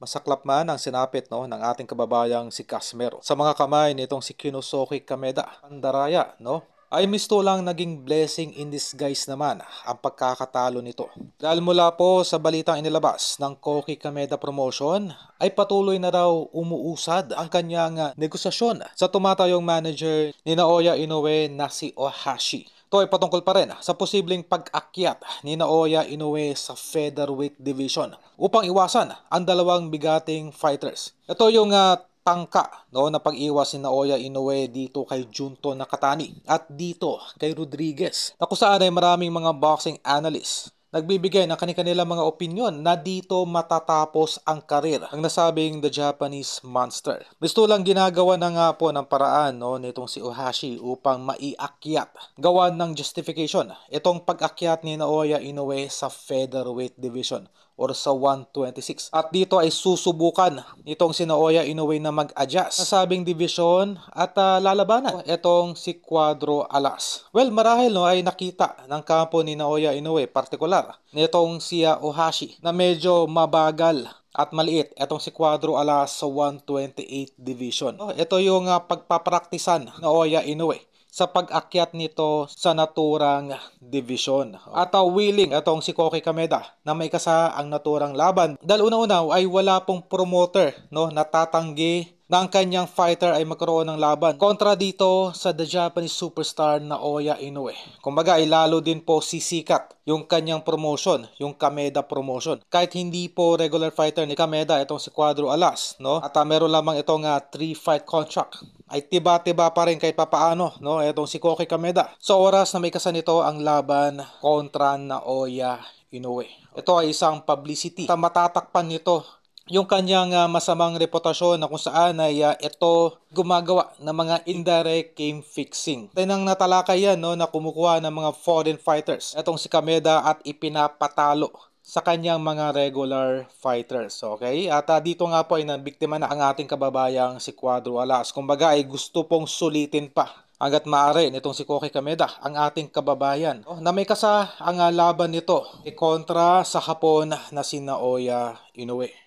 Masaklap man ang sinapit no, ng ating kababayang si Casimero sa mga kamay nitong si Kinosuke Kameda. Pandaraya, no? Ay mistulang naging blessing in disguise naman ang pagkakatalo nito. Dahil mula po sa balitang inilabas ng Koki Kameda Promotion ay patuloy na raw umuusad ang kanyang negosasyon sa tumatayong manager ni Naoya Inoue na si Ohashi. Ito ay patungkol pa rin sa posibleng pag-akyat ni Naoya Inoue sa featherweight division upang iwasan ang dalawang bigating fighters. Ito yung tangka no, na pag-iwas ni Naoya Inoue dito kay Junto Nakatani at dito kay Rodriguez na kung saan ay maraming mga boxing analysts nagbibigay ng kanilang mga opinyon na dito matatapos ang karir ang nasabing The Japanese Monster. Gusto lang ginagawa na nga po ng paraan no, nitong si Ohashi upang maiakyat. Gawan ng justification itong pag-akyat ni Naoya Inoue sa featherweight division or sa 126. At dito ay susubukan itong si Naoya Inoue na mag-adjust sa sabing division at lalabanan itong si Cuadro Alas. Well, marahil no, ay nakita ng kampo ni Naoya Inoue, partikular nitong si Ohashi na medyo mabagal at maliit itong si Cuadro Alas sa 128 division. Ito yung pagpapraktisan na Naoya Inoue sa pag-akyat nito sa naturang division. At willing itong si Koki Kameda na may kasa ang naturang laban. Dahil una-una ay wala pong promoter no, natatanggi na ang kanyang fighter ay magkaroon ng laban kontra dito sa the Japanese superstar Naoya Inoue. Kumbaga ay lalo din po sisikat yung kanyang promotion, yung Kameda promotion. Kahit hindi po regular fighter ni Kameda itong si Cuadro Alas, no? At meron lamang itong 3-fight contract ay tiba-tiba pa rin kahit papaano no, etong si Koki Kameda. Sa oras na may kasanito ang laban kontra Naoya Inoue. Ito ay isang publicity. Matatakpan nito yung kanyang masamang reputasyon na kung saan ay ito gumagawa ng mga indirect game fixing. Tinang natalakay yan no, na kumukuha ng mga foreign fighters etong si Kameda at ipinapatalo sa kanyang mga regular fighters. Okay? At dito nga po ay nabiktima na ang ating kababayang si Cuadro Alas. Kumbaga ay gusto pong sulitin pa hanggat maaari nitong si Koki Kameda, ang ating kababayan, na may kasa ang laban nito kontra sa Hapon na si Naoya Inoue.